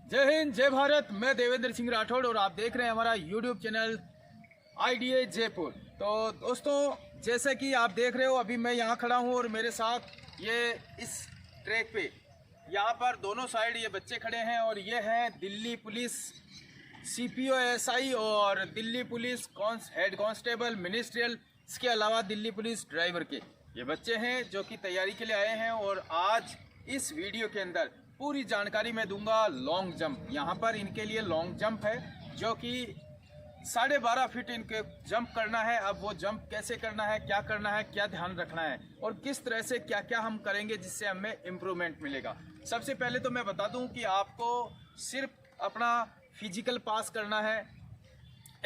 जय हिंद, जय भारत। मैं देवेंद्र सिंह राठौड़ और आप देख रहे हैं हमारा यूट्यूब चैनल IDA जयपुर। तो दोस्तों, जैसे कि आप देख रहे हो, अभी मैं यहाँ खड़ा हूँ और मेरे साथ ये इस ट्रैक पे यहाँ पर दोनों साइड ये बच्चे खड़े हैं और ये हैं दिल्ली पुलिस CPO SI और Delhi police head constable ministerial, इसके अलावा दिल्ली पुलिस ड्राइवर के ये बच्चे हैं जो कि तैयारी के लिए आए हैं। और आज इस वीडियो के अंदर पूरी जानकारी मैं दूंगा लॉन्ग जंप। यहाँ पर इनके लिए लॉन्ग जंप है जो कि 12.5 फीट इनके जंप करना है। अब वो जंप कैसे करना है, क्या करना है, क्या ध्यान रखना है और किस तरह से क्या क्या हम करेंगे जिससे हमें इम्प्रूवमेंट मिलेगा। सबसे पहले तो मैं बता दूं कि आपको सिर्फ अपना फिजिकल पास करना है,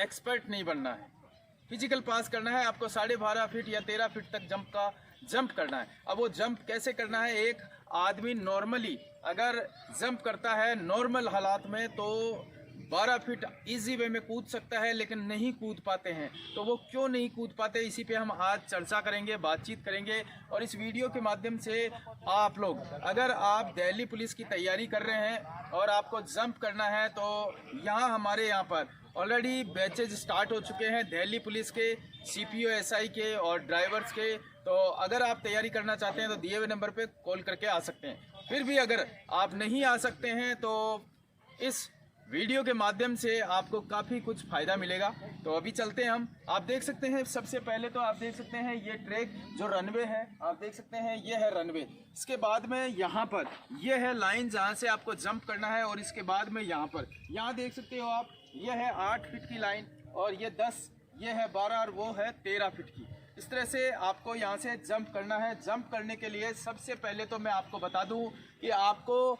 एक्सपर्ट नहीं बनना है। फिजिकल पास करना है, आपको 12.5 फीट या 13 फीट तक जंप करना है। अब वो जंप कैसे करना है, एक आदमी नॉर्मली अगर जंप करता है नॉर्मल हालात में तो 12 फीट इजी वे में कूद सकता है, लेकिन नहीं कूद पाते हैं। तो वो क्यों नहीं कूद पाते, इसी पे हम आज चर्चा करेंगे, बातचीत करेंगे। और इस वीडियो के माध्यम से आप लोग, अगर आप दिल्ली पुलिस की तैयारी कर रहे हैं और आपको जंप करना है, तो हमारे यहाँ पर ऑलरेडी बैचेज स्टार्ट हो चुके हैं दिल्ली पुलिस के, CPO SI के और ड्राइवर्स के। तो अगर आप तैयारी करना चाहते हैं तो दिए हुए नंबर पे कॉल करके आ सकते हैं। फिर भी अगर आप नहीं आ सकते हैं तो इस वीडियो के माध्यम से आपको काफ़ी कुछ फ़ायदा मिलेगा। तो अभी चलते हैं हम। आप देख सकते हैं, सबसे पहले तो आप देख सकते हैं ये ट्रैक जो रनवे है, आप देख सकते हैं ये है रनवे। इसके बाद में यहाँ पर ये है लाइन जहाँ से आपको जंप करना है। और इसके बाद में यहाँ देख सकते हो आप, ये है 8 फीट की लाइन और ये 10, ये है 12 और वो है 13 फीट की। इस तरह से आपको यहाँ से जंप करना है। जंप करने के लिए सबसे पहले तो मैं आपको बता दूँ कि आपको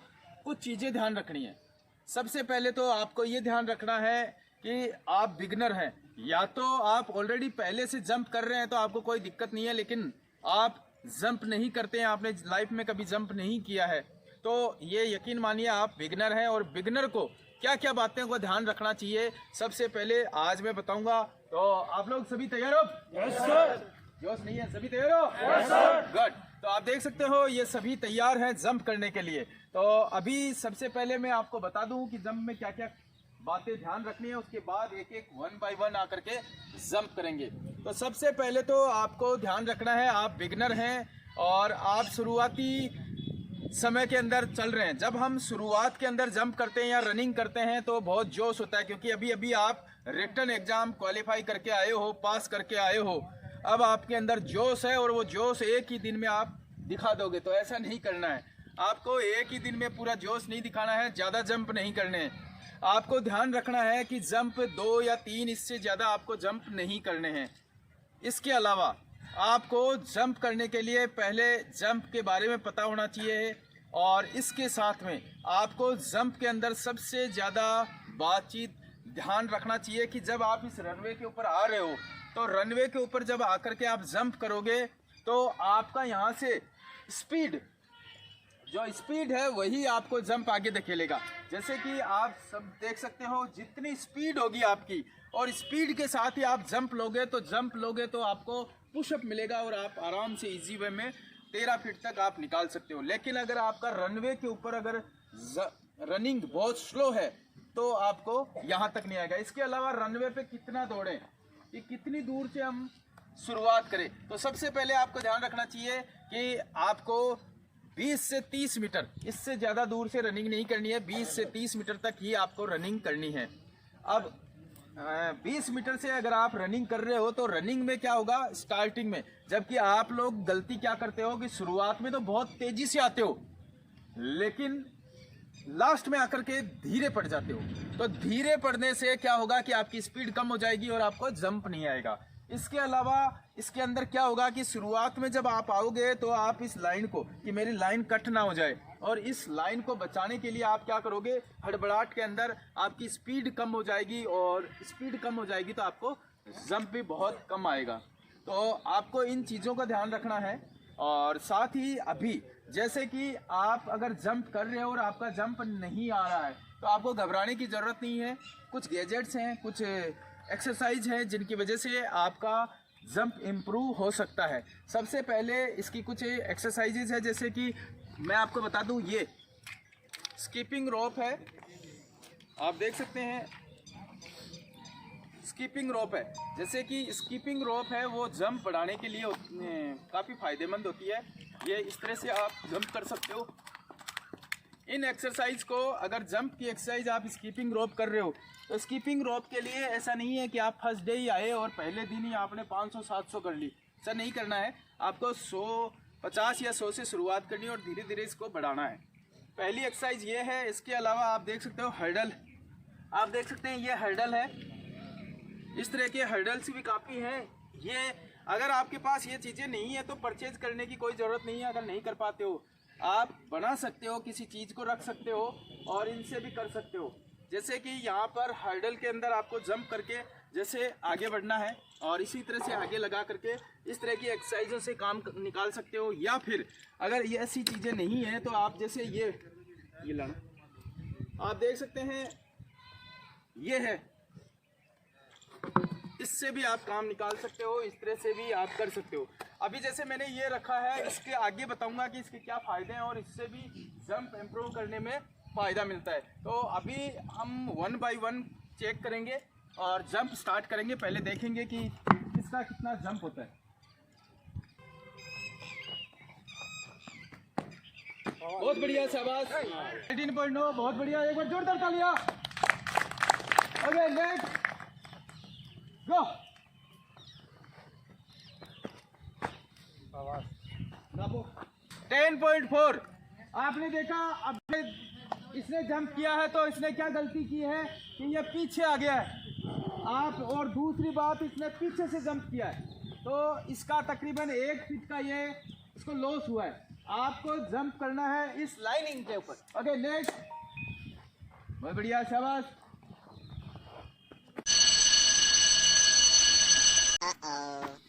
कुछ चीज़ें ध्यान रखनी है। सबसे पहले तो आपको ये ध्यान रखना है कि आप बिगनर हैं, या तो आप ऑलरेडी पहले से जंप कर रहे हैं तो आपको कोई दिक्कत नहीं है, लेकिन आप जंप नहीं करते हैं, आपने लाइफ में कभी जंप नहीं किया है, तो ये यकीन मानिए आप बिगनर हैं। और बिगनर को क्या क्या बातें को ध्यान रखना चाहिए, सबसे पहले आज मैं बताऊंगा। तो आप लोग सभी तैयार हो? Yes sir. जोश नहीं है? सभी तैयार हो? Yes sir. गुड। तो आप देख सकते हो ये सभी तैयार हैं जंप करने के लिए। तो अभी सबसे पहले मैं आपको बता दूं कि जंप में क्या क्या बातें ध्यान रखनी है, उसके बाद एक एक 1 बाय 1 आकर के जंप करेंगे। तो सबसे पहले तो आपको ध्यान रखना है, आप बिगनर हैं और आप शुरुआती समय के अंदर चल रहे हैं। जब हम शुरुआत के अंदर जंप करते हैं या रनिंग करते हैं तो बहुत जोश होता है, क्योंकि अभी अभी आप रिटन एग्जाम क्वालिफाई करके आए हो, पास करके आए हो। अब आपके अंदर जोश है और वो जोश एक ही दिन में आप दिखा दोगे, तो ऐसा नहीं करना है। आपको एक ही दिन में पूरा जोश नहीं दिखाना है, ज़्यादा जंप नहीं करने हैं। आपको ध्यान रखना है कि जंप 2 या 3, इससे ज़्यादा आपको जंप नहीं करने हैं। इसके अलावा आपको जंप करने के लिए पहले जंप के बारे में पता होना चाहिए। और इसके साथ में आपको जंप के अंदर सबसे ज़्यादा बातचीत ध्यान रखना चाहिए कि जब आप इस रनवे के ऊपर आ रहे हो, तो रनवे के ऊपर जब आकर के आप जंप करोगे तो आपका यहाँ से जो स्पीड है वही आपको जंप आगे धकेलेगा। जैसे कि आप सब देख सकते हो, जितनी स्पीड होगी आपकी और स्पीड के साथ ही आप जंप लोगे तो आपको पुशअप मिलेगा और आप आराम से इजी वे में 13 फीट तक आप निकाल सकते हो। लेकिन अगर आपका रनवे के ऊपर अगर रनिंग बहुत स्लो है तो आपको यहाँ तक नहीं आएगा। इसके अलावा रनवे पे कितना दौड़ें, कि कितनी दूर से हम शुरुआत करें, तो सबसे पहले आपको ध्यान रखना चाहिए कि आपको 20 से 30 मीटर, इससे ज़्यादा दूर से रनिंग नहीं करनी है। 20 से 30 मीटर तक ही आपको रनिंग करनी है। अब 20 मीटर से अगर आप रनिंग कर रहे हो तो रनिंग में क्या होगा, स्टार्टिंग में, जबकि आप लोग गलती क्या करते हो कि शुरुआत में तो बहुत तेजी से आते हो, लेकिन लास्ट में आकर के धीरे पड़ जाते हो। तो धीरे पड़ने से क्या होगा कि आपकी स्पीड कम हो जाएगी और आपको जंप नहीं आएगा। इसके अलावा इसके अंदर क्या होगा कि शुरुआत में जब आप आओगे तो आप इस लाइन को, कि मेरी लाइन कट ना हो जाए, और इस लाइन को बचाने के लिए आप क्या करोगे, हड़बड़ाहट के अंदर आपकी स्पीड कम हो जाएगी, और स्पीड कम हो जाएगी तो आपको जंप भी बहुत कम आएगा। तो आपको इन चीज़ों का ध्यान रखना है। और साथ ही अभी जैसे कि आप अगर जंप कर रहे हो और आपका जंप नहीं आ रहा है तो आपको घबराने की ज़रूरत नहीं है। कुछ गैजेट्स हैं, कुछ एक्सरसाइज हैं जिनकी वजह से आपका जंप इम्प्रूव हो सकता है। सबसे पहले इसकी कुछ एक्सरसाइजेज है, जैसे कि मैं आपको बता दूं, ये स्कीपिंग रोप है, आप देख सकते हैं स्कीपिंग रोप है। जैसे कि स्कीपिंग रोप है वो जंप बढ़ाने के लिए काफ़ी फ़ायदेमंद होती है। ये इस तरह से आप जंप कर सकते हो। इन एक्सरसाइज को, अगर जंप की एक्सरसाइज आप स्कीपिंग रोप कर रहे हो तो स्कीपिंग रोप के लिए ऐसा नहीं है कि आप फर्स्ट डे ही आए और पहले दिन ही आपने 500-700 कर ली। ऐसा नहीं करना है, आपको 150 या 100 से शुरुआत करनी है और धीरे धीरे इसको बढ़ाना है। पहली एक्सरसाइज ये है। इसके अलावा आप देख सकते हो हर्डल, आप देख सकते हैं ये हर्डल है। इस तरह के हर्डल्स भी काफ़ी हैं। ये अगर आपके पास ये चीज़ें नहीं है तो परचेज करने की कोई ज़रूरत नहीं है। अगर नहीं कर पाते हो आप बना सकते हो, किसी चीज़ को रख सकते हो और इनसे भी कर सकते हो। जैसे कि यहाँ पर हर्डल के अंदर आपको जंप करके जैसे आगे बढ़ना है और इसी तरह से आगे लगा करके इस तरह की एक्सरसाइजों से काम निकाल सकते हो। या फिर अगर ये ऐसी चीज़ें नहीं हैं तो आप जैसे ये लाना, आप देख सकते हैं ये है, इससे भी आप काम निकाल सकते हो। इस तरह से भी आप कर सकते हो। अभी जैसे मैंने ये रखा है, इसके आगे बताऊंगा कि इसके क्या फ़ायदे हैं और इससे भी जंप इम्प्रूव करने में फ़ायदा मिलता है। तो अभी हम 1 बाय 1 चेक करेंगे और जंप स्टार्ट करेंगे। पहले देखेंगे कि इसका कितना जंप होता है। बहुत बढ़िया, शाबाश। 18.9, बहुत बढ़िया। एक बार जोरदार तालियां। Okay, next go. 10.4। आपने देखा, अब इसने जंप किया है तो इसने क्या गलती की है कि ये पीछे आ गया है आप। और दूसरी बात, इसने पीछे से जंप किया है तो इसका तकरीबन 1 फीट का ये इसको लॉस हुआ है। आपको जंप करना है इस लाइनिंग के ऊपर। Okay, next. बहुत बढ़िया, शाबाश।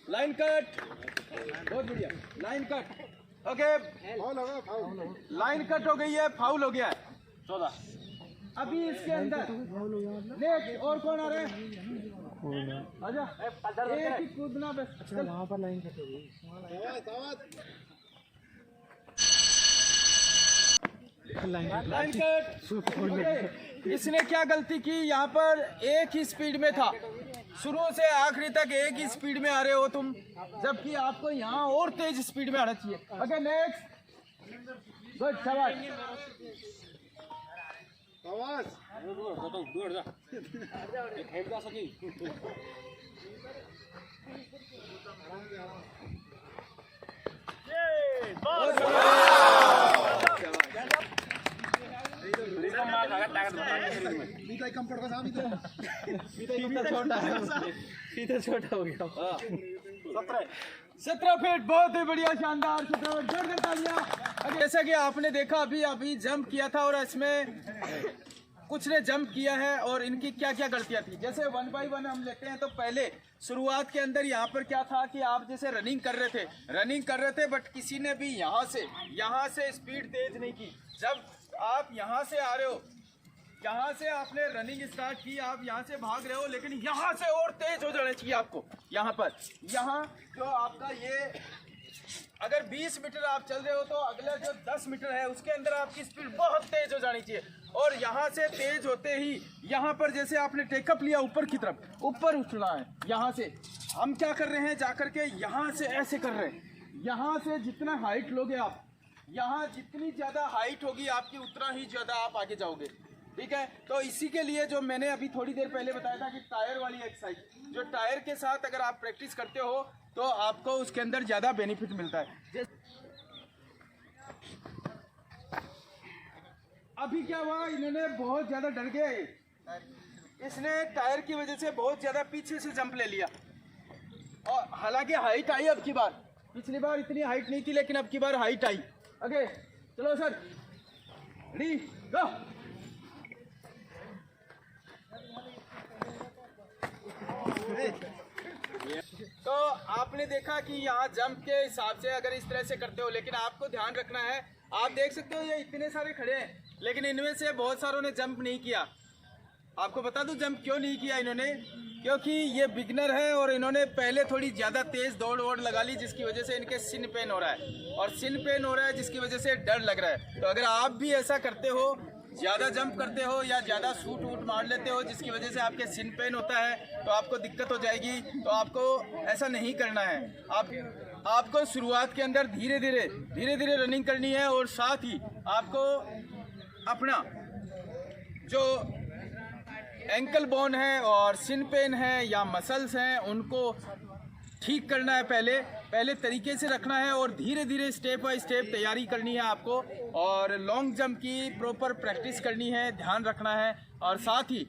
लाइन कट, बहुत बढ़िया, line cut. Okay, line cut हो गई है, फाउल हो गया है। 14। अभी इसके अंदर नेक्स्ट और कौन आ रहा है? आजा, एक ही कूदना बस। अच्छा, वहाँ पर लाइन कट हो गई। Line cut. इसने क्या गलती की, यहाँ पर एक ही स्पीड में था, शुरू से आखिरी तक एक ही स्पीड में आ रहे हो तुम, जबकि आपको यहाँ और तेज स्पीड में आना चाहिए। Okay, next. गुड, शाबाश। छोटा हो गया। 17 फीट, बहुत ही बढ़िया, शानदार। जोरदार तालियां। जैसा कि आपने देखा, अभी जंप किया था और इसमें कुछ ने जंप किया है और इनकी क्या क्या गलतियां थी। जैसे 1 बाय 1 हम लेते हैं तो पहले शुरुआत के अंदर यहाँ पर क्या था कि आप जैसे रनिंग कर रहे थे बट किसी ने भी यहाँ से स्पीड तेज नहीं की। जब आप यहाँ से आ रहे हो, यहाँ से आपने रनिंग स्टार्ट की, आप यहाँ से भाग रहे हो, लेकिन यहाँ से और तेज हो जाना चाहिए आपको। यहाँ जो आपका ये अगर 20 मीटर आप चल रहे हो तो अगला जो 10 मीटर है उसके अंदर आपकी स्पीड बहुत तेज हो जानी चाहिए। और यहाँ से तेज होते ही यहाँ पर जैसे आपने टेकअप लिया ऊपर की तरफ, ऊपर उठना है। यहाँ से हम क्या कर रहे हैं, जाकर के यहाँ से ऐसे कर रहे हैं। यहाँ से जितना हाइट लोगे आप, यहाँ जितनी ज़्यादा हाइट होगी आपकी उतना ही ज़्यादा आप आगे जाओगे। ठीक है, तो इसी के लिए जो मैंने अभी थोड़ी देर पहले बताया था कि टायर वाली एक्सरसाइज, जो टायर के साथ अगर आप प्रैक्टिस करते हो तो आपको उसके अंदर ज़्यादा बेनिफिट मिलता है। अभी क्या हुआ, इन्होंने बहुत ज़्यादा डर गए, इसने टायर की वजह से बहुत ज़्यादा पीछे से जंप ले लिया। और हालांकि हाइट आई अब की बार, पिछली बार इतनी हाइट नहीं थी लेकिन अब की बार हाइट आई। ओके, चलो सर, रेडी, गो। तो आपने देखा कि यहाँ जंप के हिसाब से अगर इस तरह से करते हो, लेकिन आपको ध्यान रखना है, आप देख सकते हो ये इतने सारे खड़े हैं लेकिन इनमें से बहुत सारों ने जंप नहीं किया। आपको बता दूं जंप क्यों नहीं किया इन्होंने, क्योंकि ये बिगनर है और इन्होंने पहले थोड़ी ज़्यादा तेज़ दौड़ लगा ली, जिसकी वजह से इनके सिन पेन हो रहा है और सिन पेन हो रहा है जिसकी वजह से डर लग रहा है। तो अगर आप भी ऐसा करते हो ज़्यादा जंप करते हो या ज़्यादा शूट वूट मार लेते हो जिसकी वजह से आपके सिन पेन होता है तो आपको दिक्कत हो जाएगी। तो आपको ऐसा नहीं करना है। आपको शुरुआत के अंदर धीरे धीरे रनिंग करनी है और साथ ही आपको अपना जो एंकल बोन है और सिन पेन है या मसल्स हैं उनको ठीक करना है। पहले तरीके से रखना है और धीरे धीरे स्टेप बाय स्टेप तैयारी करनी है आपको। और लॉन्ग जंप की प्रॉपर प्रैक्टिस करनी है, ध्यान रखना है। और साथ ही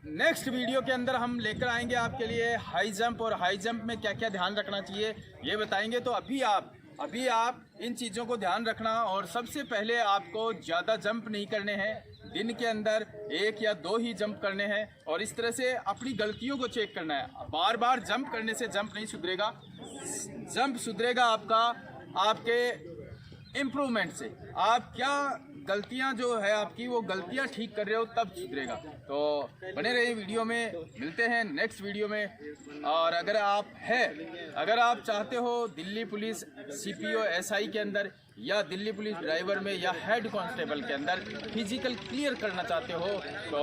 नेक्स्ट वीडियो के अंदर हम लेकर आएंगे आपके लिए हाई जंप, और हाई जंप में क्या क्या ध्यान रखना चाहिए ये बताएंगे। तो अभी आप इन चीज़ों को ध्यान रखना। और सबसे पहले आपको ज़्यादा जंप नहीं करने हैं, दिन के अंदर 1 या 2 ही जंप करने हैं। और इस तरह से अपनी गलतियों को चेक करना है। बार बार जंप करने से जंप नहीं सुधरेगा। जंप सुधरेगा आपके इम्प्रूवमेंट से। आप क्या गलतियां जो है आपकी वो गलतियां ठीक कर रहे हो तब सुधरेगा। तो बने रहिए वीडियो में, मिलते हैं नेक्स्ट वीडियो में। और अगर आप चाहते हो दिल्ली पुलिस CPO SI के अंदर या दिल्ली पुलिस ड्राइवर में या हेड कांस्टेबल के अंदर फिजिकल क्लियर करना चाहते हो तो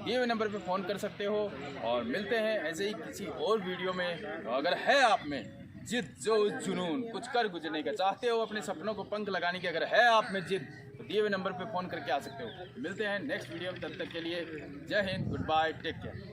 दिए हुए नंबर पे फ़ोन कर सकते हो। और मिलते हैं ऐसे ही किसी और वीडियो में। तो अगर है आप में जिद, जो जुनून, कुछ कर गुजरने का चाहते हो, अपने सपनों को पंख लगाने की अगर है आप में जिद, तो दिए हुए नंबर पे फ़ोन करके आ सकते हो। मिलते हैं नेक्स्ट वीडियो में, तब तक के लिए जय हिंद, गुड बाय, टेक केयर।